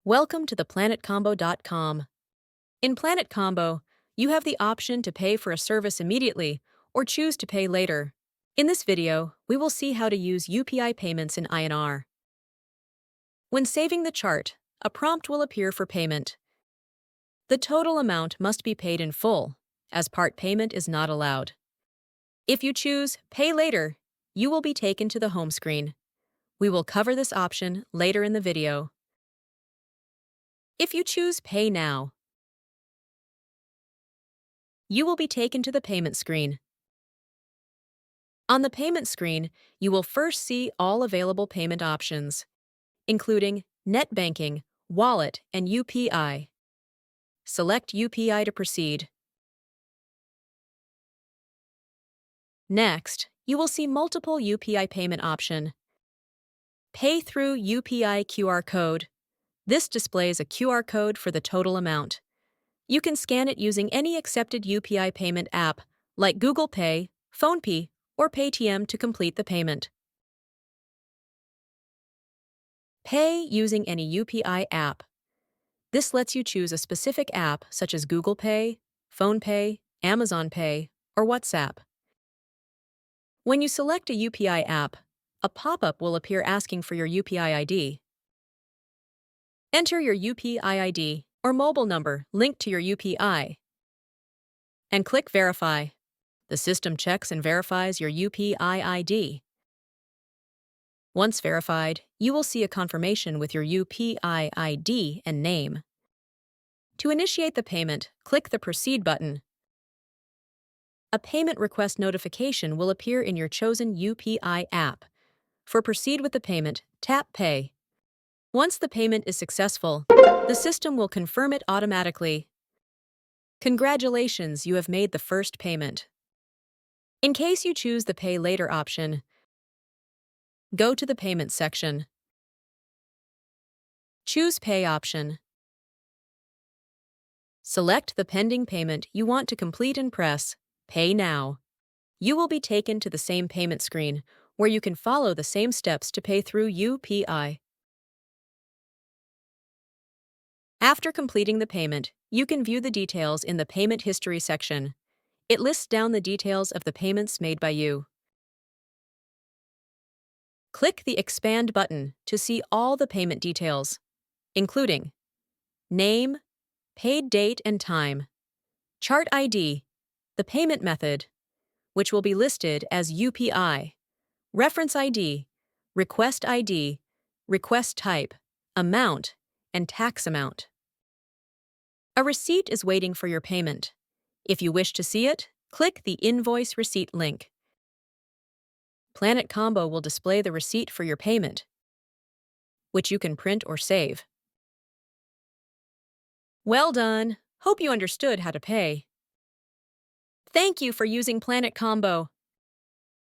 Welcome to the Planetcombo.com. In Planetcombo, you have the option to pay for a service immediately or choose to pay later. In this video, we will see how to use UPI payments in INR. When saving the chart, a prompt will appear for payment. The total amount must be paid in full, as part payment is not allowed. If you choose Pay Later, you will be taken to the home screen. We will cover this option later in the video. If you choose Pay Now, you will be taken to the payment screen. On the payment screen, you will first see all available payment options, including net banking, wallet, and UPI. Select UPI to proceed. Next, you will see multiple UPI payment options. Pay through UPI QR code. This displays a QR code for the total amount. You can scan it using any accepted UPI payment app like Google Pay, PhonePe, or Paytm to complete the payment. Pay using any UPI app. This lets you choose a specific app such as Google Pay, PhonePe, Amazon Pay, or WhatsApp. When you select a UPI app, a pop-up will appear asking for your UPI ID. Enter your UPI ID or mobile number linked to your UPI and click Verify. The system checks and verifies your UPI ID. Once verified, you will see a confirmation with your UPI ID and name. To initiate the payment, click the Proceed button. A payment request notification will appear in your chosen UPI app. For Proceed with the payment, tap Pay. Once the payment is successful, the system will confirm it automatically. Congratulations, you have made the first payment. In case you choose the Pay Later option, go to the Payment section. Choose Pay option. Select the pending payment you want to complete and press Pay Now. You will be taken to the same payment screen, where you can follow the same steps to pay through UPI. After completing the payment, you can view the details in the Payment History section. It lists down the details of the payments made by you. Click the Expand button to see all the payment details, including name, paid date and time, chart ID, the payment method, which will be listed as UPI, reference ID, request ID, request type, amount, and tax amount. A receipt is waiting for your payment. If you wish to see it, click the Invoice Receipt link. Planetcombo will display the receipt for your payment, which you can print or save. Well done! Hope you understood how to pay. Thank you for using Planetcombo.